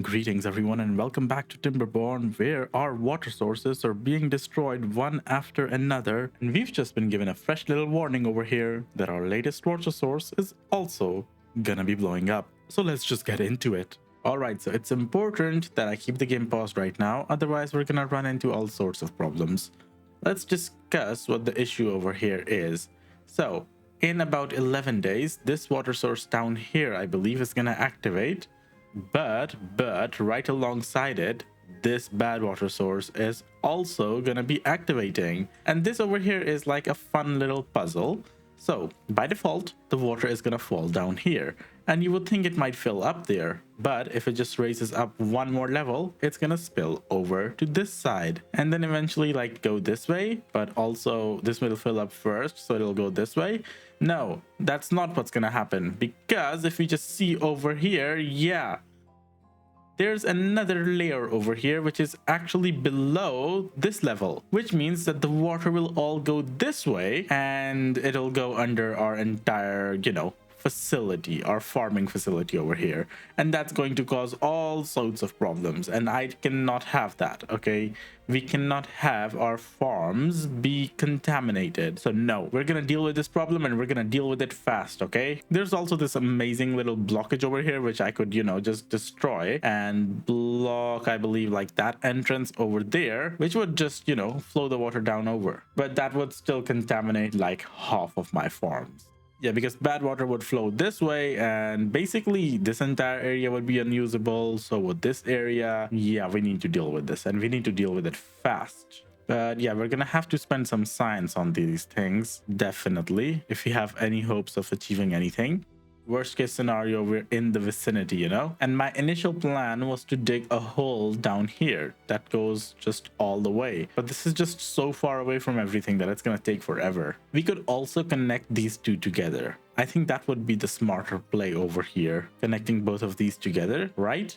Greetings everyone and welcome back to Timberborn, where our water sources are being destroyed one after another, and we've just been given a fresh little warning over here that our latest water source is also gonna be blowing up. So let's just get into it. Alright, so it's important that I keep the game paused right now, otherwise we're gonna run into all sorts of problems. Let's discuss what the issue over here is. So, in about 11 days, this water source down here I believe is gonna activate. But right alongside it, this bad water source is also gonna be activating. And this over here is like a fun little puzzle. So by default, the water is gonna fall down here. And you would think it might fill up there. But if it just raises up one more level, it's gonna spill over to this side. And then eventually like go this way, but also this will fill up first, so it'll go this way. No, that's not what's gonna happen, because if we just see over here, yeah, there's another layer over here which is actually below this level, which means that the water will all go this way and it'll go under our entire, facility, our farming facility over here, and that's going to cause all sorts of problems, and I cannot have that. Okay, we cannot have our farms be contaminated. So no, we're gonna deal with this problem and we're gonna deal with it fast. Okay, there's also this amazing little blockage over here which I could just destroy and block, I believe, like that entrance over there, which would just flow the water down over, but that would still contaminate like half of my farms. Yeah, because bad water would flow this way and basically this entire area would be unusable. So with this area, yeah, we need to deal with this and we need to deal with it fast. But yeah, we're gonna have to spend some science on these things, definitely, if we have any hopes of achieving anything. Worst case scenario, we're in the vicinity, and my initial plan was to dig a hole down here that goes just all the way, but this is just so far away from everything that it's gonna take forever. We could also connect these two together. I think that would be the smarter play over here, connecting both of these together, right?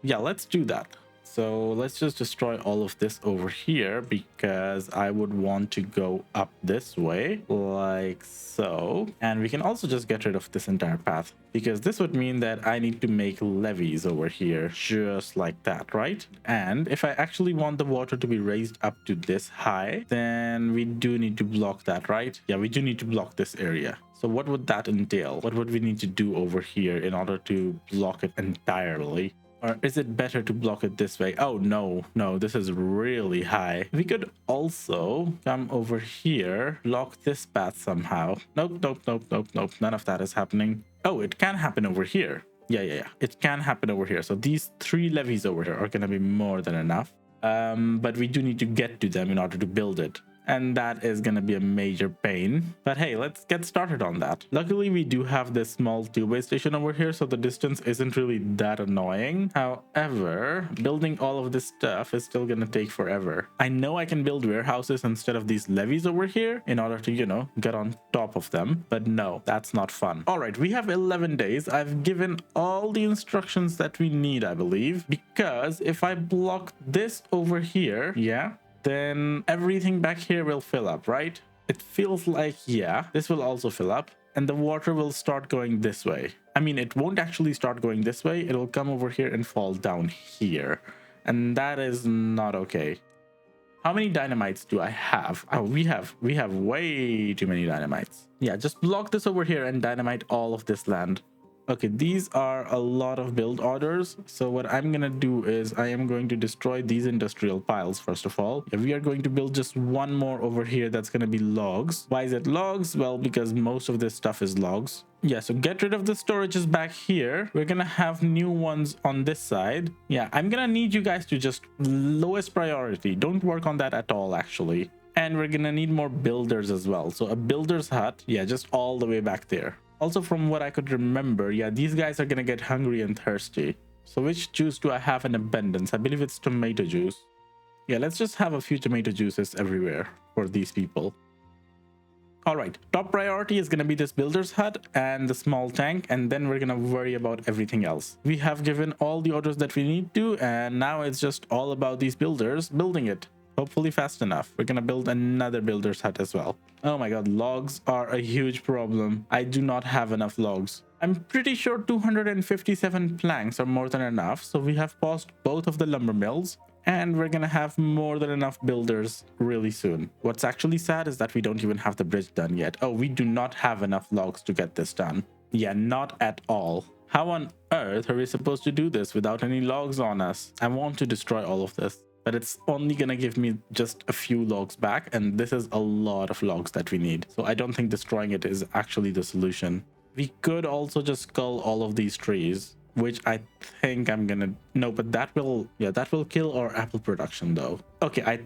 Yeah, let's do that. So let's just destroy all of this over here, because I would want to go up this way like so. And we can also just get rid of this entire path, because this would mean that I need to make levees over here just like that, right? And if I actually want the water to be raised up to this high, then we do need to block that, right? Yeah, we do need to block this area. So what would that entail? What would we need to do over here in order to block it entirely? Or is it better to block it this way? Oh, no, this is really high. We could also come over here, block this path somehow. Nope. None of that is happening. Oh, it can happen over here. Yeah. It can happen over here. So these 3 levees over here are going to be more than enough. But we do need to get to them in order to build it. And that is going to be a major pain. But hey, let's get started on that. Luckily, we do have this small tube-way station over here, so the distance isn't really that annoying. However, building all of this stuff is still going to take forever. I know I can build warehouses instead of these levees over here in order to, get on top of them. But no, that's not fun. All right, we have 11 days. I've given all the instructions that we need, I believe, because if I block this over here, yeah, then everything back here will fill up, right? It feels like, yeah, this will also fill up and the water will start going this way. I mean, it won't actually start going this way. It'll come over here and fall down here. And that is not okay. How many dynamites do I have? Oh, we have way too many dynamites. Yeah, just block this over here and dynamite all of this land. Okay, these are a lot of build orders. So what I'm gonna do is I am going to destroy these industrial piles first of all. Yeah, we are going to build just one more over here that's gonna be logs. Why is it logs? Well, because most of this stuff is logs. Yeah, so get rid of the storages back here. We're gonna have new ones on this side. Yeah, I'm gonna need you guys to just lowest priority. Don't work on that at all, actually. And we're gonna need more builders as well. So a builder's hut, yeah, just all the way back there. Also, from what I could remember, yeah, these guys are gonna get hungry and thirsty. So which juice do I have in abundance? I believe it's tomato juice. Yeah, let's just have a few tomato juices everywhere for these people. All right, top priority is gonna be this builder's hut and the small tank, and then we're gonna worry about everything else. We have given all the orders that we need to, and now it's just all about these builders building it. Hopefully fast enough. We're gonna build another builder's hut as well. Oh my god, logs are a huge problem. I do not have enough logs. I'm pretty sure 257 planks are more than enough, so we have paused both of the lumber mills, and we're gonna have more than enough builders really soon. What's actually sad is that we don't even have the bridge done yet. Oh, we do not have enough logs to get this done. Yeah, not at all. How on earth are we supposed to do this without any logs on us? I want to destroy all of this, but it's only gonna give me just a few logs back, and this is a lot of logs that we need. So I don't think destroying it is actually the solution. We could also just cull all of these trees, which I think I'm gonna... No, but that will kill our apple production though. Okay, I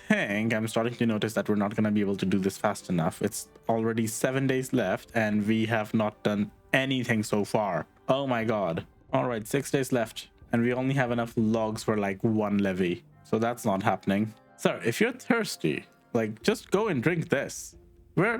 think I'm starting to notice that we're not gonna be able to do this fast enough. It's already 7 days left and we have not done anything so far. Oh my god. All right, 6 days left and we only have enough logs for like 1 levy. So that's not happening. Sir, if you're thirsty, like just go and drink this. Where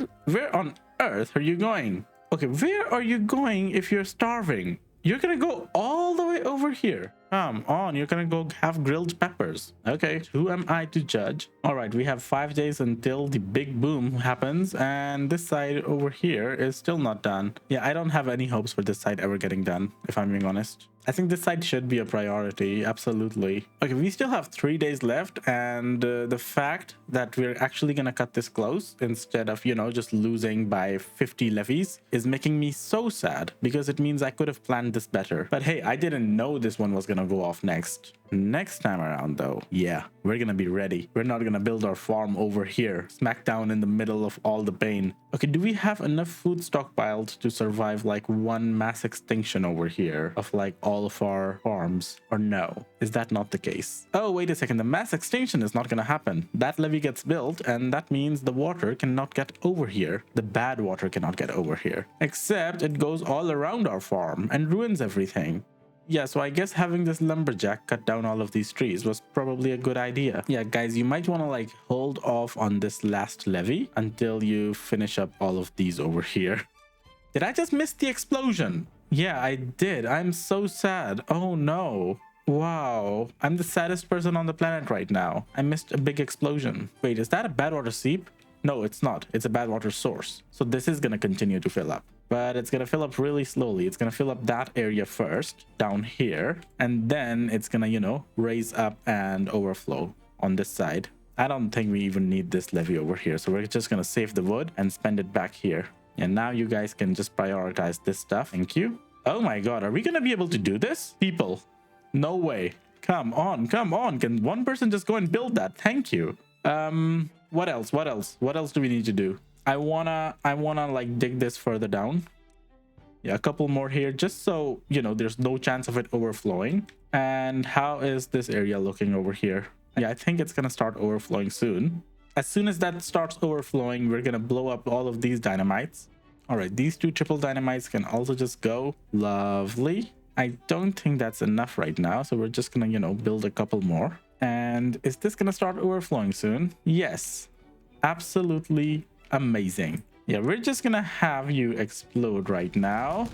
on earth are you going? Okay, where are you going if you're starving? You're gonna go all the way over here. Come on, you're gonna go have grilled peppers. Okay, who am I to judge? All right, we have 5 days until the big boom happens, and this side over here is still not done. Yeah, I don't have any hopes for this side ever getting done, if I'm being honest. I think this side should be a priority, absolutely. Okay, we still have 3 days left, and the fact that we're actually gonna cut this close instead of, you know, just losing by 50 levies is making me so sad, because it means I could have planned this better. But hey, I didn't know this one was gonna go off next. Next time around though, yeah, we're gonna be ready. We're not gonna build our farm over here, smack down in the middle of all the pain. Okay, do we have enough food stockpiled to survive like one mass extinction over here of like all of our farms, or no? Is that not the case? Oh, wait a second, the mass extinction is not gonna happen. That levee gets built and that means the water cannot get over here. The bad water cannot get over here, except it goes all around our farm and ruins everything. Yeah, so I guess having this lumberjack cut down all of these trees was probably a good idea. Yeah, guys, you might want to like hold off on this last levee until you finish up all of these over here. Did I just miss the explosion? Yeah, I did. I'm so sad. Oh no. Wow. I'm the saddest person on the planet right now. I missed a big explosion. Wait, is that a bad water seep? No, it's not. It's a bad water source. So this is going to continue to fill up. But it's going to fill up really slowly. It's going to fill up that area first, down here. And then it's going to, you know, raise up and overflow on this side. I don't think we even need this levee over here. So we're just going to save the wood and spend it back here. And now you guys can just prioritize this stuff. Thank you. Oh my god, are we going to be able to do this? People, no way. Come on, come on. Can one person just go and build that? Thank you. What else? What else do we need to do? I wanna like dig this further down. Yeah, a couple more here, just so you know there's no chance of it overflowing. And how is this area looking over here? Yeah, I think it's gonna start overflowing soon. As soon as that starts overflowing, we're gonna blow up all of these dynamites. All right, these 2 triple dynamites can also just go. Lovely. I don't think that's enough right now, so we're just gonna, you know, build a couple more. And is this gonna start overflowing soon? Yes, absolutely amazing. Yeah, we're just gonna have you explode right now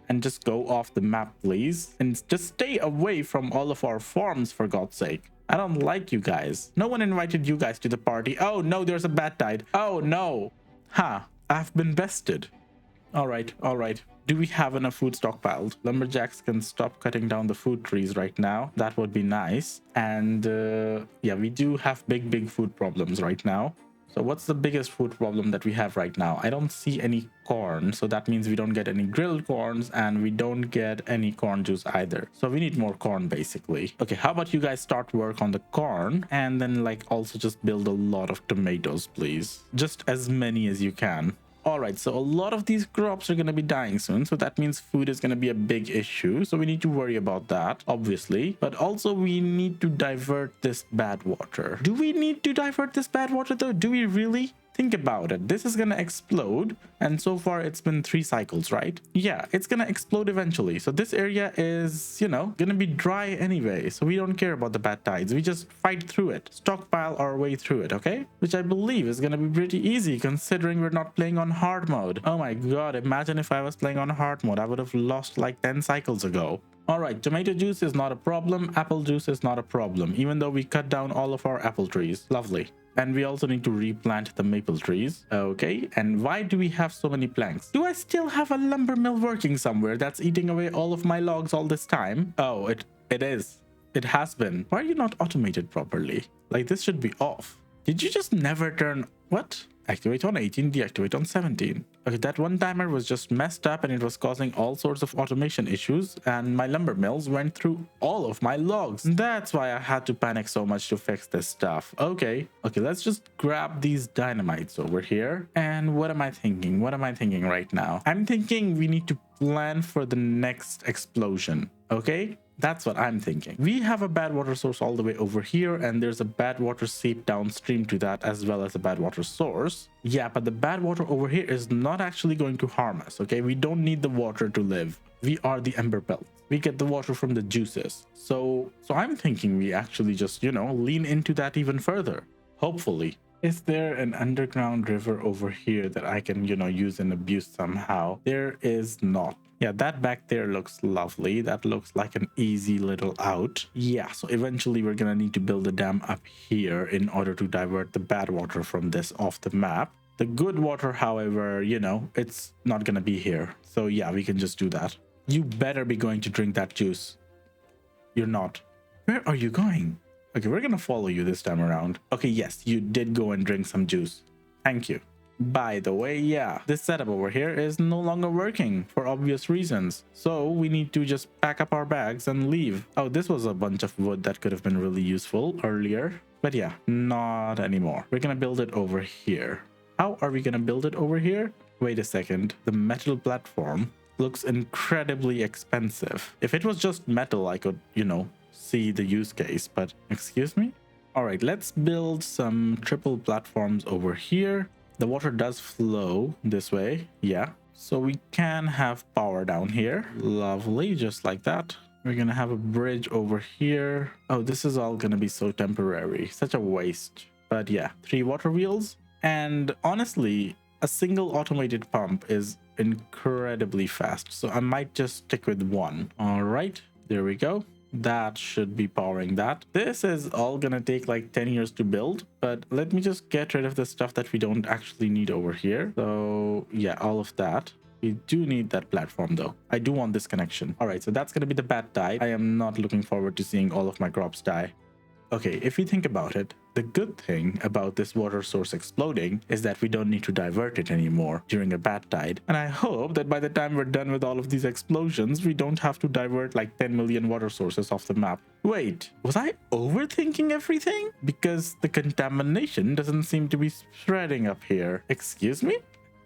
and just go off the map, please, and just stay away from all of our farms, for God's sake. I don't like you guys. No one invited you guys to the party. Oh no, there's a bad tide. Oh no. Ha, I've been bested. All right. Do we have enough food stockpiled? Lumberjacks can stop cutting down the food trees right now. That would be nice. And yeah, we do have big food problems right now. So what's the biggest food problem that we have right now? I don't see any corn. So that means we don't get any grilled corns and we don't get any corn juice either. So we need more corn basically. Okay, how about you guys start work on the corn and then like also just build a lot of tomatoes, please. Just as many as you can. All right, so a lot of these crops are going to be dying soon. So that means food is going to be a big issue. So we need to worry about that, obviously. But also we need to divert this bad water. Do we need to divert this bad water though? Do we really? Think about it. This is going to explode. And so far it's been 3 cycles, right? Yeah, it's going to explode eventually. So this area is, you know, going to be dry anyway. So we don't care about the bad tides. We just fight through it. Stockpile our way through it, okay? Which I believe is going to be pretty easy considering we're not playing on hard mode. Oh my god, imagine if I was playing on hard mode. I would have lost like 10 cycles ago. All right, tomato juice is not a problem. Apple juice is not a problem, even though we cut down all of our apple trees. Lovely. And we also need to replant the maple trees. Okay, and why do we have so many planks? Do I still have a lumber mill working somewhere that's eating away all of my logs all this time? Oh, it is. It has been. Why are you not automated properly? Like, this should be off. Did you just never turn... What? Activate on 18, deactivate on 17. Okay, that one timer was just messed up and it was causing all sorts of automation issues, and my lumber mills went through all of my logs. That's why I had to panic so much to fix this stuff. Okay, let's just grab these dynamites over here. And what am I thinking? What am I thinking right now? I'm thinking we need to plan for the next explosion. Okay, that's what I'm thinking. We have a bad water source all the way over here, and there's a bad water seep downstream to that, as well as a bad water source. Yeah, but the bad water over here is not actually going to harm us. Okay, we don't need the water to live. We are the ember pelts. We get the water from the juices. So I'm thinking we actually just, lean into that even further. Hopefully. Is there an underground river over here that I can, use and abuse somehow? There is not. Yeah, that back there looks lovely. That looks like an easy little out. Yeah, so eventually we're gonna need to build a dam up here in order to divert the bad water from this off the map. The good water, however, it's not gonna be here. So yeah, we can just do that. You better be going to drink that juice. You're not. Where are you going? Okay, we're gonna follow you this time around. Okay, yes, you did go and drink some juice. Thank you. By the way, yeah, this setup over here is no longer working for obvious reasons. So we need to just pack up our bags and leave. Oh, this was a bunch of wood that could have been really useful earlier. But yeah, not anymore. We're gonna build it over here. How are we gonna build it over here? Wait a second. The metal platform looks incredibly expensive. If it was just metal, I could, see the use case, but excuse me? All right, let's build some triple platforms over here. The water does flow this way. Yeah. So we can have power down here. Lovely. Just like that. We're going to have a bridge over here. Oh, this is all going to be so temporary. Such a waste. But yeah, 3 water wheels. And honestly, a single automated pump is incredibly fast. So I might just stick with 1. All right. There we go. That should be powering that. This is all gonna take like 10 years to build, but let me just get rid of the stuff that we don't actually need over here. So yeah, all of that. We do need that platform though. I do want this connection. All right, so that's gonna be the bad tide. I am not looking forward to seeing all of my crops die. Okay, if you think about it, the good thing about this water source exploding is that we don't need to divert it anymore during a bad tide. And I hope that by the time we're done with all of these explosions, we don't have to divert like 10 million water sources off the map. Wait, was I overthinking everything? Because the contamination doesn't seem to be spreading up here. Excuse me?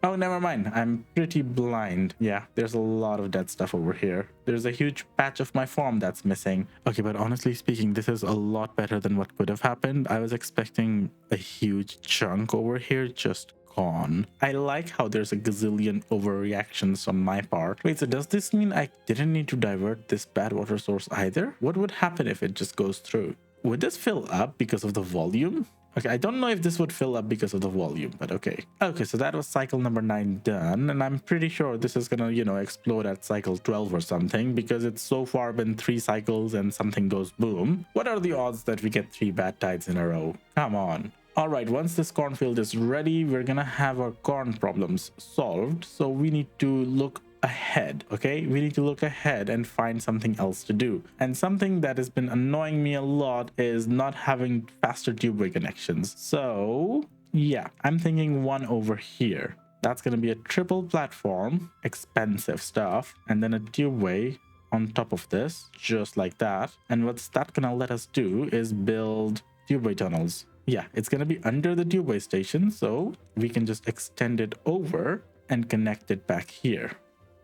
Oh, never mind. I'm pretty blind. Yeah, there's a lot of dead stuff over here. There's a huge patch of my farm that's missing. Okay, but honestly speaking, this is a lot better than what could have happened. I was expecting a huge chunk over here just gone. I like how there's a gazillion overreactions on my part. Wait, so does this mean I didn't need to divert this bad water source either? What would happen if it just goes through? Would this fill up because of the volume? Okay, I don't know if this would fill up because of the volume, but okay. Okay, so that was cycle number 9 done, and I'm pretty sure this is gonna, explode at cycle 12 or something, because it's so far been 3 cycles and something goes boom. What are the odds that we get 3 bad tides in a row? Come on. All right, once this cornfield is ready, we're gonna have our corn problems solved, so we need to look ahead. Okay, we need to look ahead and find something else to do. And something that has been annoying me a lot is not having faster tubeway connections. So yeah, I'm thinking 1 over here. That's going to be a triple platform, expensive stuff, and then a tubeway on top of this, just like that. And what's that gonna let us do is build tubeway tunnels. Yeah, it's gonna be under the tubeway station, so we can just extend it over and connect it back here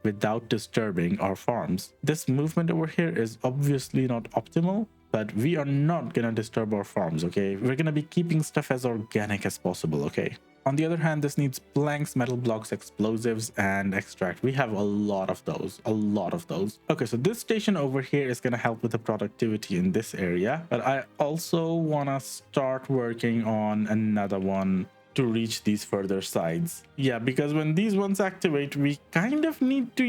without disturbing our farms. This movement over here is obviously not optimal, but we are not gonna disturb our farms, okay? We're gonna be keeping stuff as organic as possible, okay? On the other hand, this needs planks, metal blocks, explosives, and extract. We have a lot of those, Okay, so this station over here is gonna help with the productivity in this area, but I also wanna start working on another one to reach these further sides. Yeah, because when these ones activate, we kind of need to,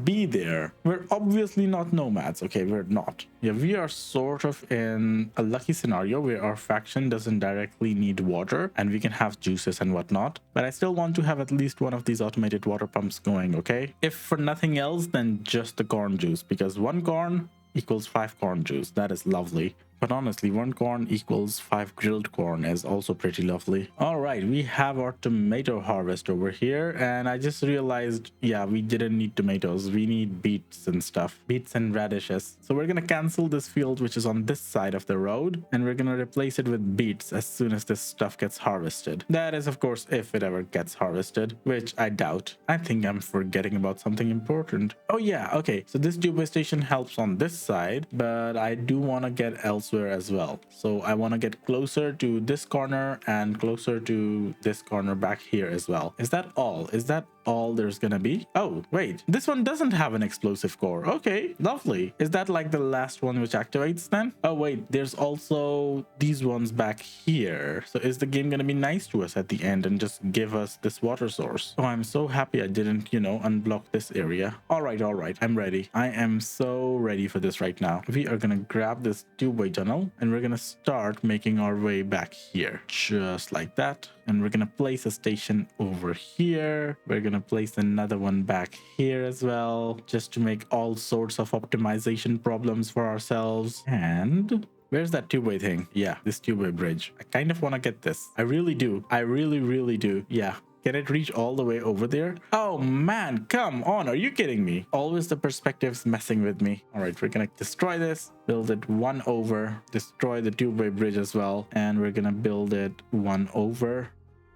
be there. We're obviously not nomads. Okay, we're not. Yeah, we are sort of in a lucky scenario where our faction doesn't directly need water and we can have juices and whatnot. But I still want to have at least one of these automated water pumps going, okay? If for nothing else, then just the corn juice, because one corn equals 5 corn juice. That is lovely. But honestly, 1 corn equals 5 grilled corn is also pretty lovely. All right, we have our tomato harvest over here. And I just realized, yeah, we didn't need tomatoes. We need beets and stuff. Beets and radishes. So we're going to cancel this field, which is on this side of the road. And we're going to replace it with beets as soon as this stuff gets harvested. That is, of course, if it ever gets harvested, which I doubt. I think I'm forgetting about something important. Oh, yeah. Okay. So this tubeway station helps on this side, but I do want to get elsewhere as well. So I want to get closer to this corner and closer to this corner back here as well. Is that all? Is that all there's gonna be? Oh, wait, this one doesn't have an explosive core. Okay, lovely. Is that like the last one which activates then? Oh wait, there's also these ones back here. So is the game gonna be nice to us at the end and just give us this water source? Oh, I'm so happy I didn't, unblock this area. All right, I'm ready. I am so ready for this right now. We are gonna grab this tubeway tunnel and we're gonna start making our way back here, just like that. And we're gonna place a station over here. We're gonna place another one back here as well, just to make all sorts of optimization problems for ourselves. And where's that two-way thing? Yeah, this two-way bridge. I kind of want to get this. I really do. I really do. Yeah. Can it reach all the way over there? Oh man, come on. Are you kidding me? Always the perspective's messing with me. All right, we're gonna destroy this, build it one over, destroy the two-way bridge as well. And we're gonna build it one over,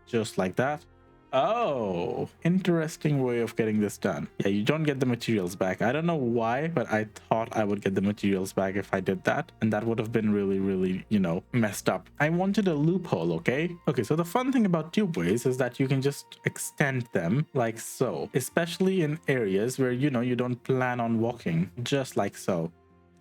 just like that. Oh, interesting way of getting this done. Yeah, you don't get the materials back. I don't know why, but I thought I would get the materials back if I did that. And that would have been really, messed up. I wanted a loophole, okay? Okay, so the fun thing about tubeways is that you can just extend them like so, especially in areas where, you don't plan on walking, just like so.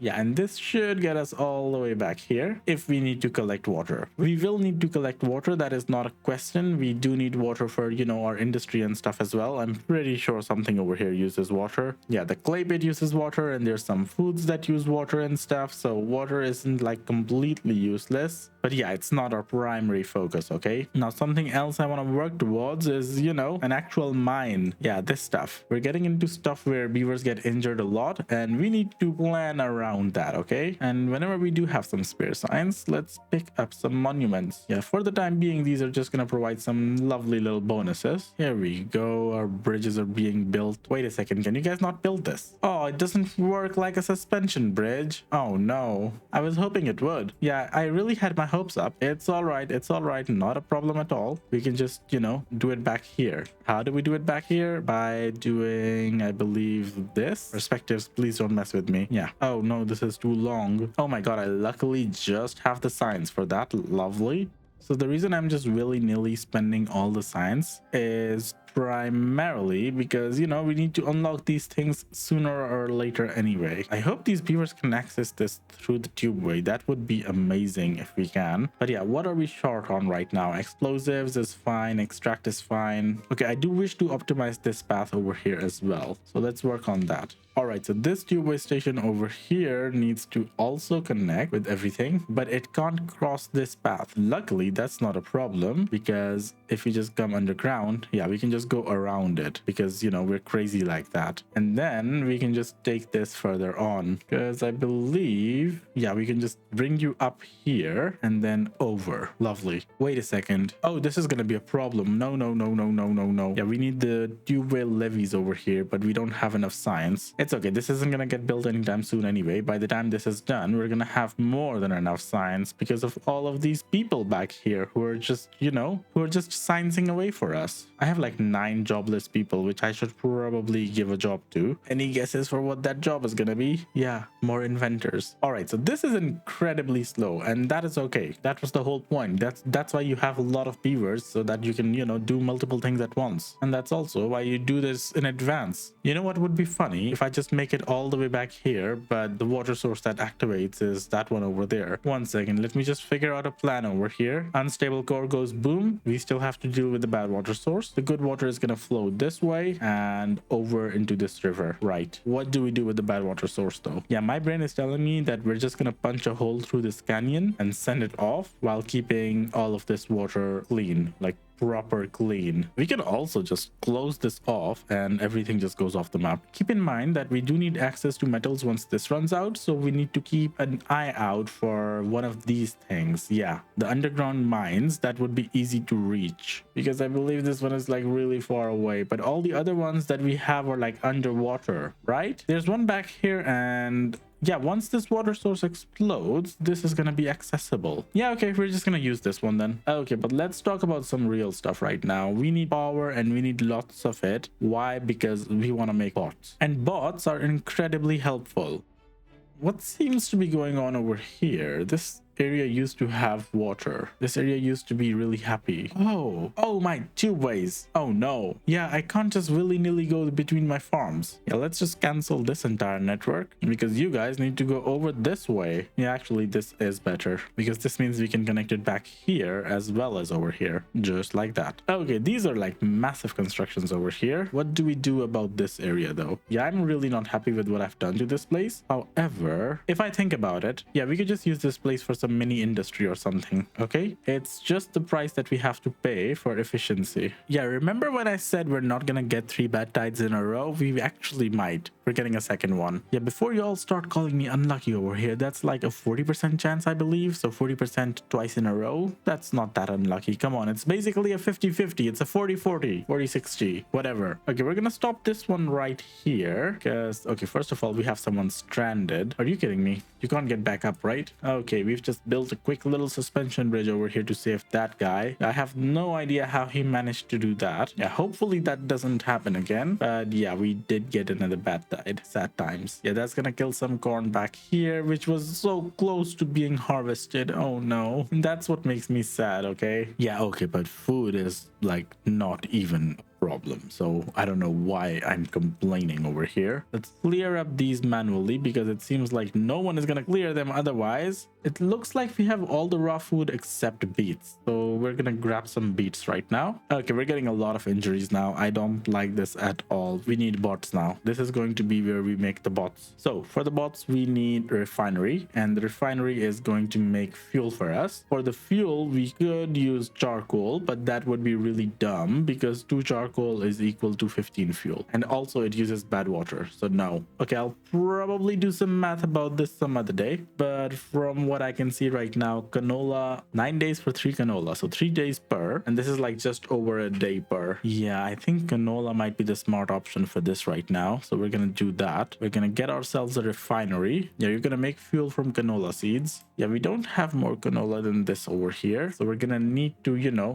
Yeah, and this should get us all the way back here if we need to collect water. We will need to collect water. That is not a question. We do need water for, our industry and stuff as well. I'm pretty sure something over here uses water. Yeah, the clay pit uses water and there's some foods that use water and stuff. So water isn't like completely useless. But yeah, it's not our primary focus, okay? Now, something else I want to work towards is, an actual mine. Yeah, this stuff. We're getting into stuff where beavers get injured a lot and we need to plan around that, okay? And whenever we do have some spare signs, let's pick up some monuments. Yeah, for the time being, these are just gonna provide some lovely little bonuses. Here we go. Our bridges are being built. Wait a second, can you guys not build this? Oh, it doesn't work like a suspension bridge. Oh no, I was hoping it would. Yeah, I really had my hopes up. It's all right, not a problem at all. We can just, do it back here. How do we do it back here? By doing, I believe, this. Perspectives, please don't mess with me. Yeah. Oh no, this is too long. Oh my god, I luckily just have the signs for that. Lovely. So the reason I'm just willy-nilly spending all the signs is primarily because, we need to unlock these things sooner or later anyway. I hope these beavers can access this through the tubeway. That would be amazing if we can. But yeah, what are we short on right now? Explosives is fine. Extract is fine. Okay, I do wish to optimize this path over here as well. So let's work on that. All right, so this tubeway station over here needs to also connect with everything, but it can't cross this path. Luckily, that's not a problem because if we just come underground, yeah, we can just go around it because, we're crazy like that. And then we can just take this further on because I believe, yeah, we can just bring you up here and then over. Lovely. Wait a second. Oh, this is going to be a problem. No. Yeah, we need the tubeway levees over here, but we don't have enough science. It's okay. This isn't going to get built anytime soon anyway. By the time this is done, we're going to have more than enough science because of all of these people back here who are just, who are just sciencing away for us. I have like 9 jobless people, which I should probably give a job to. Any guesses for what that job is gonna be? Yeah, more inventors. All right, so this is incredibly slow, and that is okay. That was the whole point. That's why you have a lot of beavers, so that you can, do multiple things at once. And that's also why you do this in advance. You know what would be funny? If I just make it all the way back here, but the water source that activates is that one over there. One second, let me just figure out a plan over here. Unstable core goes boom. We still have to deal with the bad water source. The good water is gonna flow this way and over into this river. Right. What do we do with the bad water source though? Yeah, my brain is telling me that we're just gonna punch a hole through this canyon and send it off while keeping all of this water clean, like proper clean. We can also just close this off and everything just goes off the map. Keep in mind that we do need access to metals once this runs out, so we need to keep an eye out for one of these things. Yeah, the underground mines, that would be easy to reach because I believe this one is like really far away, but all the other ones that we have are like underwater, right? There's one back here, and yeah, once this water source explodes, this is gonna be accessible. Yeah, okay, we're just gonna use this one then. Okay, but let's talk about some real stuff right now. We need power and we need lots of it. Why? Because we want to make bots, and bots are incredibly helpful. What seems to be going on over here? This area used to have water. This area used to be really happy. Oh my tubeways. Oh no. Yeah, I can't just willy-nilly go between my farms. Yeah, let's just cancel this entire network because you guys need to go over this way. Yeah, actually this is better because this means we can connect it back here as well as over here, just like that. Okay, these are like massive constructions over here. What do we do about this area though? Yeah, I'm really not happy with what I've done to this place. However, if I think about it, yeah, we could just use this place for some mini industry or something. Okay, it's just the price that we have to pay for efficiency. Yeah, remember when I said we're not gonna get 3 bad tides in a row? We actually might. We're getting a second one. Yeah, before you all start calling me unlucky over here, that's like a 40% chance, I believe. So 40% twice in a row, that's not that unlucky. Come on, it's basically a 50-50. It's a 40-40, 40-60, whatever. Okay, we're gonna stop this one right here because, okay, first of all, we have someone stranded. Are you kidding me? You can't get back up, right? Okay, we've just built a quick little suspension bridge over here to save that guy. I have no idea how he managed to do that. Yeah, hopefully that doesn't happen again. But yeah, we did get another bad tide. Sad times. Yeah, that's gonna kill some corn back here, which was so close to being harvested. Oh no. That's what makes me sad, okay? Yeah, okay, but food is like not even problem, so I don't know why I'm complaining over here. Let's clear up these manually because it seems like no one is gonna clear them otherwise. It looks like we have all the raw food except beets, so we're gonna grab some beets right now. Okay, we're getting a lot of injuries now. I don't like this at all. We need bots now. This is going to be where we make the bots. So for the bots we need a refinery, and the refinery is going to make fuel for us. For the fuel we could use charcoal, but that would be really dumb because 2 charcoal is equal to 15 fuel, and also it uses bad water, so no. Okay, I'll probably do some math about this some other day, but from what I can see right now, canola, 9 days for 3 canola, so 3 days per, and this is like just over a day per. Yeah, I think canola might be the smart option for this right now, so we're gonna do that. We're gonna get ourselves a refinery. Yeah, you're gonna make fuel from canola seeds. Yeah, we don't have more canola than this over here, so we're gonna need to,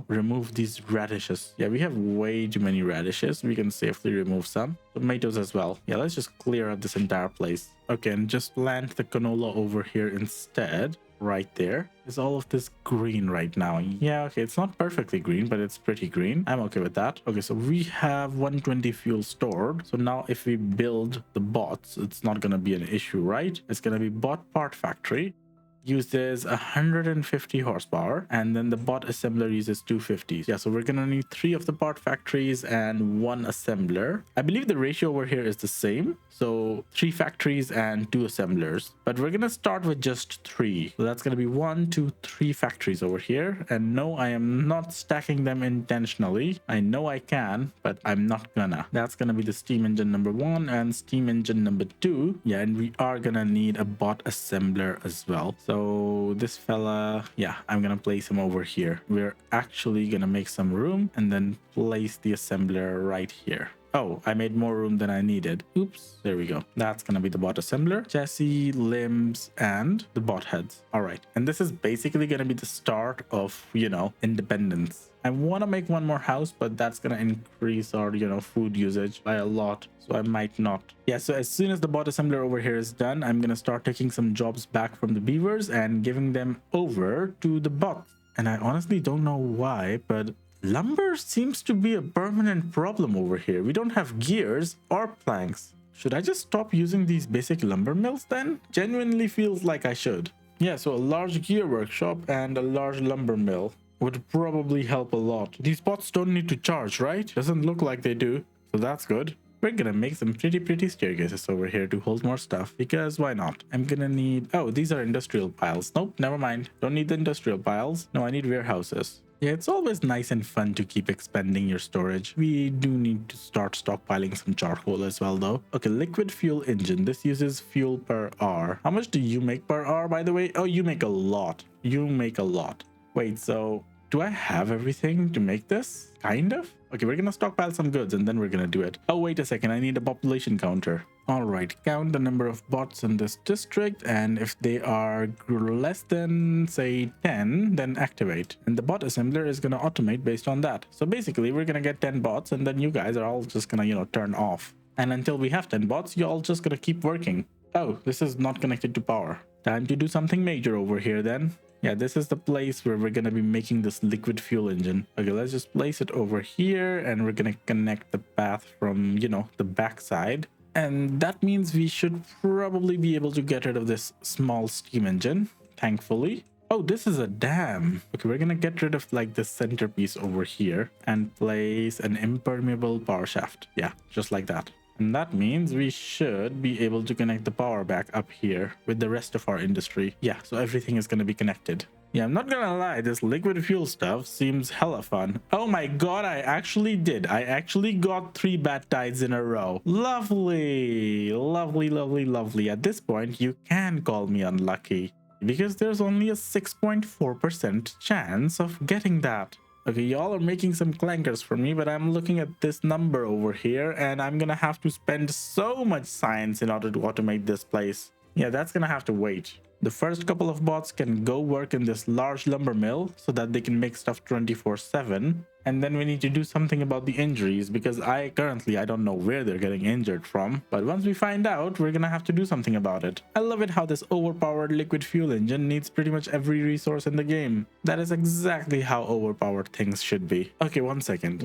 remove these radishes. Yeah, we have way too many radishes. We can safely remove some tomatoes as well. Yeah, let's just clear up this entire place. Okay, and just plant the canola over here instead. Right there is all of this green right now. Yeah, okay, it's not perfectly green, but it's pretty green. I'm okay with that. Okay, so we have 120 fuel stored. So now if we build the bots, it's not gonna be an issue, right? It's gonna be bot part factory. Uses 150 horsepower, and then the bot assembler uses 250. Yeah, so we're gonna need 3 of the part factories and 1 assembler. I believe the ratio over here is the same, so 3 factories and 2 assemblers, but we're gonna start with just 3. So that's gonna be 1, 2, 3 factories over here. And no, I am not stacking them intentionally. I know I can, but I'm not gonna. That's gonna be the steam engine number 1 and steam engine number 2. Yeah, and we are gonna need a bot assembler as well. So this fella, yeah, I'm gonna place him over here. We're actually gonna make some room and then place the assembler right here. Oh, I made more room than I needed. Oops, there we go. That's gonna be the bot assembler, chassis, limbs, and the bot heads. All right, and this is basically gonna be the start of, independence. I want to make one more house, but that's gonna increase our, food usage by a lot, so I might not. Yeah, so as soon as the bot assembler over here is done, I'm gonna start taking some jobs back from the beavers and giving them over to the bots. And I honestly don't know why, but lumber seems to be a permanent problem over here. We don't have gears or planks. Should I just stop using these basic lumber mills then? Genuinely feels like I should. Yeah, so a large gear workshop and a large lumber mill would probably help a lot. These bots don't need to charge, right? Doesn't look like they do, so that's good. We're gonna make some pretty staircases over here to hold more stuff, because why not? I'm gonna need... Oh, these are industrial piles. Nope, never mind. Don't need the industrial piles. No, I need warehouses. Yeah, it's always nice and fun to keep expanding your storage. We do need to start stockpiling some charcoal as well, though. Okay, liquid fuel engine. This uses fuel per hour. How much do you make per hour, by the way? Oh, you make a lot. You make a lot. Wait, so do I have everything to make this? Kind of? Okay, we're gonna stockpile some goods and then we're gonna do it. Oh, wait a second. I need a population counter. All right, count the number of bots in this district, and if they are less than, say, 10, then activate. And the bot assembler is gonna automate based on that. So basically, we're gonna get 10 bots, and then you guys are all just gonna, turn off. And until we have 10 bots, you're all just gonna keep working. Oh, this is not connected to power. Time to do something major over here then. Yeah, this is the place where we're gonna be making this liquid fuel engine. Okay, let's just place it over here, and we're gonna connect the path from, the backside. And that means we should probably be able to get rid of this small steam engine, thankfully. Oh, this is a dam. Okay, we're gonna get rid of like this centerpiece over here and place an impermeable power shaft. Yeah, just like that. And that means we should be able to connect the power back up here with the rest of our industry. Yeah, so everything is gonna be connected. Yeah, I'm not gonna lie, this liquid fuel stuff seems hella fun. Oh my god, I actually did. I actually got 3 bad tides in a row. Lovely, lovely, lovely, lovely. At this point, you can call me unlucky, because there's only a 6.4% chance of getting that. Okay, y'all are making some clankers for me, but I'm looking at this number over here, and I'm gonna have to spend so much science in order to automate this place. Yeah, that's gonna have to wait. The first couple of bots can go work in this large lumber mill so that they can make stuff 24/7. And then we need to do something about the injuries, because I don't know where they're getting injured from. But once we find out, we're gonna have to do something about it. I love it how this overpowered liquid fuel engine needs pretty much every resource in the game. That is exactly how overpowered things should be. Okay, one second.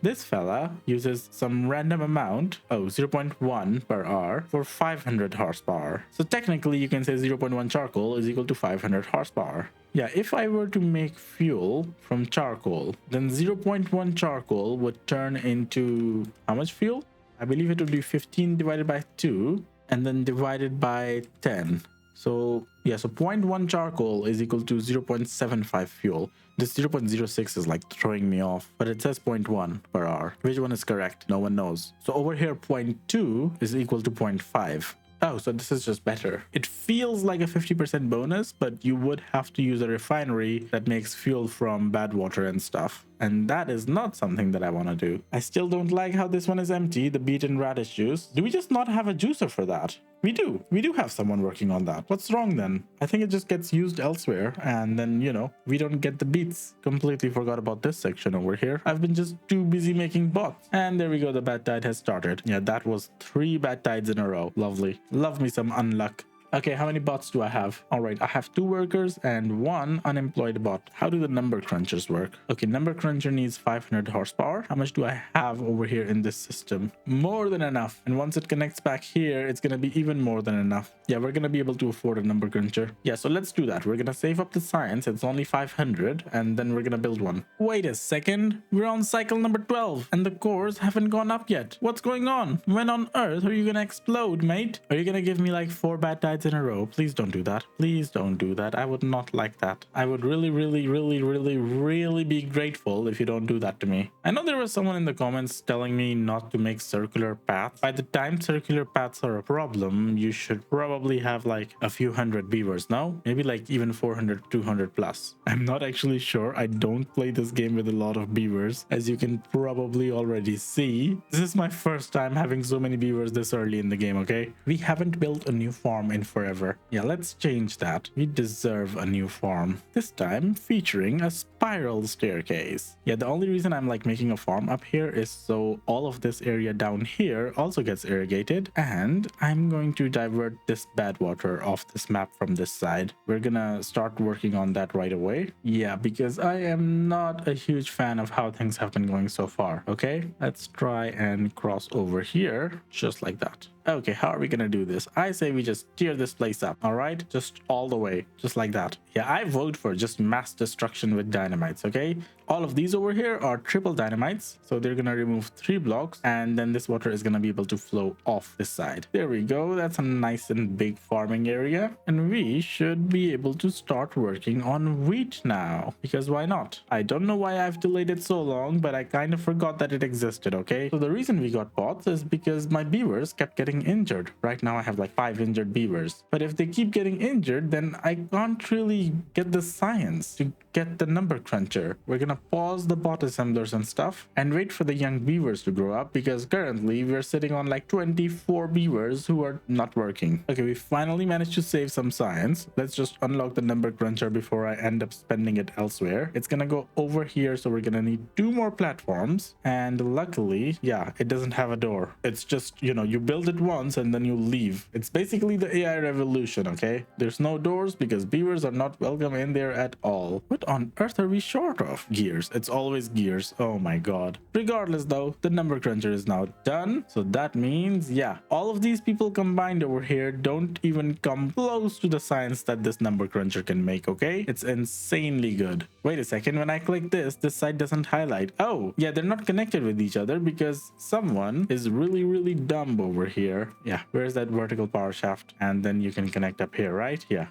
This fella uses some random amount, 0.1 per hour for 500 horsepower. So technically you can say 0.1 charcoal is equal to 500 horsepower. Yeah, if I were to make fuel from charcoal, then 0.1 charcoal would turn into how much fuel? I believe it would be 15 divided by 2 and then divided by 10. So yeah, so 0.1 charcoal is equal to 0.75 fuel. This 0.06 is like throwing me off, but it says 0.1 per hour. Which one is correct? No one knows. So over here, 0.2 is equal to 0.5. Oh, so this is just better. It feels like a 50% bonus, but you would have to use a refinery that makes fuel from bad water and stuff. And that is not something that I want to do. I still don't like how this one is empty, the beaten radish juice. Do we just not have a juicer for that? We do. We do have someone working on that. What's wrong then? I think it just gets used elsewhere, and then, we don't get the beats. Completely forgot about this section over here. I've been just too busy making bots. And there we go, the bad tide has started. Yeah, that was 3 bad tides in a row. Lovely. Love me some unluck. Okay, how many bots do I have? All right, I have 2 workers and 1 unemployed bot. How do the number crunchers work? Okay, number cruncher needs 500 horsepower. How much do I have over here in this system? More than enough. And once it connects back here, it's gonna be even more than enough. Yeah, we're gonna be able to afford a number cruncher. Yeah, so let's do that. We're gonna save up the science. It's only 500, and then we're gonna build one. Wait a second. We're on cycle number 12, and the cores haven't gone up yet. What's going on? When on earth are you gonna explode, mate? Are you gonna give me like 4 bad tides beds in a row. Please don't do that. Please don't do that. I would not like that. I would really be grateful if you don't do that to me. I know there was someone in the comments telling me not to make circular paths. By the time circular paths are a problem, you should probably have like a few hundred beavers, no? Maybe like even 400, 200 plus. I'm not actually sure. I don't play this game with a lot of beavers, as you can probably already see. This is my first time having so many beavers this early in the game, okay? We haven't built a new farm in forever. Yeah, let's change that. We deserve a new farm. This time featuring a spiral staircase. Yeah, the only reason I'm like making a farm up here is so all of this area down here also gets irrigated, and I'm going to divert this bad water off this map from this side. We're gonna start working on that right away. Yeah, because I am not a huge fan of how things have been going so far. Okay, let's try and cross over here just like that. Okay, how are we gonna do this? I say we just tear this place up, all right? Just all the way, just like that. Yeah, I vote for just mass destruction with dynamites, okay? All of these over here are triple dynamites, so they're gonna remove 3 blocks, and then this water is gonna be able to flow off this side. There we go. That's a nice and big farming area, and we should be able to start working on wheat now, because why not? I don't know why I've delayed it so long, but I kind of forgot that it existed, okay? So the reason we got pots is because my beavers kept getting injured. Right now I have like 5 injured beavers, but if they keep getting injured, then I can't really get the science to get the number cruncher. We're gonna pause the bot assemblers and stuff and wait for the young beavers to grow up, because currently we're sitting on like 24 beavers who are not working. Okay, we finally managed to save some science. Let's just unlock the number cruncher before I end up spending it elsewhere. It's gonna go over here, so we're gonna need 2 more platforms, and luckily, yeah, it doesn't have a door. It's just, you know, you build it once and then you leave. It's basically the AI revolution, okay? There's no doors because beavers are not welcome in there at all. What on earth are we short of? Gears. It's always gears. Oh my god. Regardless though, the number cruncher is now done, so that means, yeah, all of these people combined over here don't even come close to the science that this number cruncher can make, okay? It's insanely good. Wait a second, when I click this side doesn't highlight. Oh yeah, they're not connected with each other because someone is really dumb over here. Yeah, where's that vertical power shaft? And then you can connect up here, right? Yeah.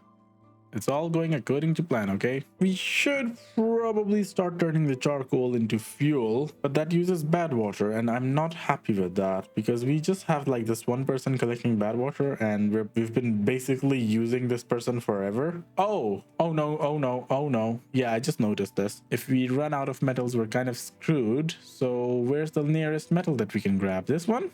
It's all going according to plan, okay? We should probably start turning the charcoal into fuel, but that uses bad water, and I'm not happy with that because we just have like this one person collecting bad water, and we've been basically using this person forever. Oh no. Yeah, I just noticed this. If we run out of metals, we're kind of screwed. So where's the nearest metal that we can grab? This one?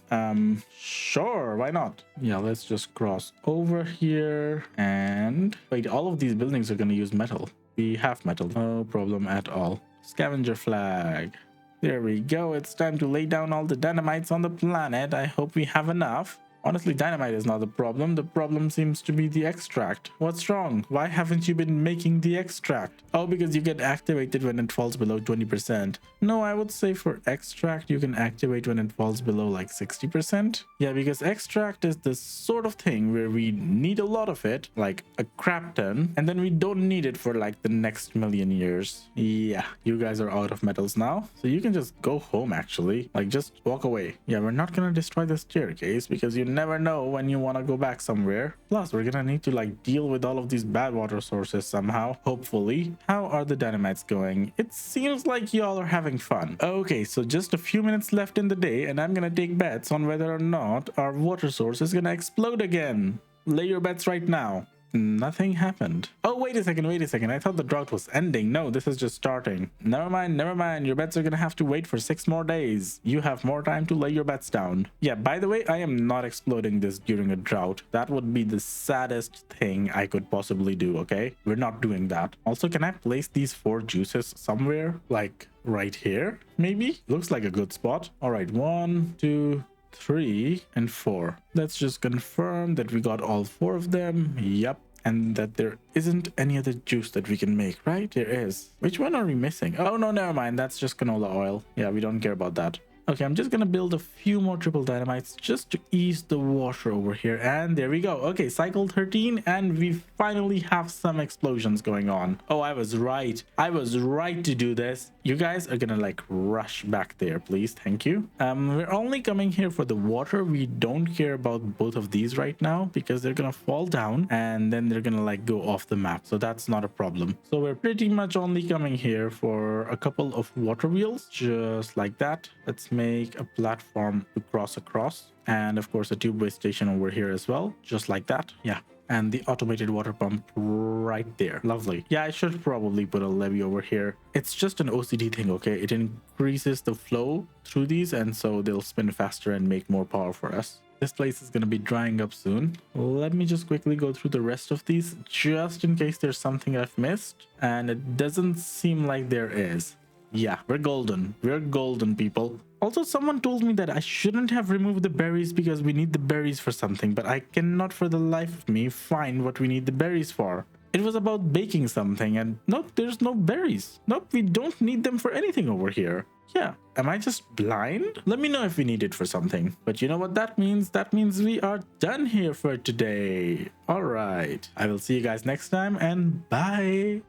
Sure, why not? Yeah, let's just cross over here and wait, all of these buildings are going to use metal. We have metal, no problem at all. Scavenger flag. There we go. It's time to lay down all the dynamites on the planet. I hope we have enough. Honestly, dynamite is not the problem. The problem seems to be the extract. What's wrong? Why haven't you been making the extract? Oh, because you get activated when it falls below 20%. No, I would say for extract, you can activate when it falls below like 60%. Yeah, because extract is the sort of thing where we need a lot of it, like a crap ton, and then we don't need it for like the next million years. Yeah, you guys are out of metals now, so you can just go home actually. Like, just walk away. Yeah, we're not gonna destroy the staircase because you never know when you want to go back somewhere. Plus, we're gonna need to like deal with all of these bad water sources somehow, hopefully. How are the dynamites going? It seems like y'all are having fun. Okay, so just a few minutes left in the day, and I'm gonna take bets on whether or not our water source is gonna explode again. Lay your bets right now. Nothing happened. Oh, wait a second. I thought the drought was ending. No, this is just starting. Never mind. Your bets are gonna have to wait for 6 more days. You have more time to lay your bets down. Yeah, by the way, I am not exploding this during a drought. That would be the saddest thing I could possibly do, okay? We're not doing that. Also, can I place these 4 juices somewhere? Like right here, maybe? Looks like a good spot. All right, 1, 2, 3 and 4. Let's just confirm that we got all 4 of them. Yep. And that there isn't any other juice that we can make, right? There is. Which one are we missing? Oh no, never mind. That's just canola oil. Yeah, we don't care about that. Okay, I'm just gonna build a few more triple dynamites just to ease the water over here, and there we go. Okay, cycle 13, and we finally have some explosions going on. Oh, I was right to do this. You guys are gonna like rush back there, please. Thank you. We're only coming here for the water. We don't care about both of these right now because they're gonna fall down and then they're gonna like go off the map. So that's not a problem. So we're pretty much only coming here for a couple of water wheels, just like that. Let's make a platform to cross across. And of course, a tubeway station over here as well, just like that. Yeah. And the automated water pump right there. Lovely. Yeah, I should probably put a levee over here. It's just an OCD thing, okay? It increases the flow through these, and so they'll spin faster and make more power for us. This place is going to be drying up soon. Let me just quickly go through the rest of these, just in case there's something I've missed. And it doesn't seem like there is. Yeah, we're golden. We're golden, people. Also, someone told me that I shouldn't have removed the berries because we need the berries for something, but I cannot for the life of me find what we need the berries for. It was about baking something, and nope, there's no berries. Nope, we don't need them for anything over here. Yeah, am I just blind? Let me know if we need it for something. But you know what that means? That means we are done here for today. All right, I will see you guys next time, and bye.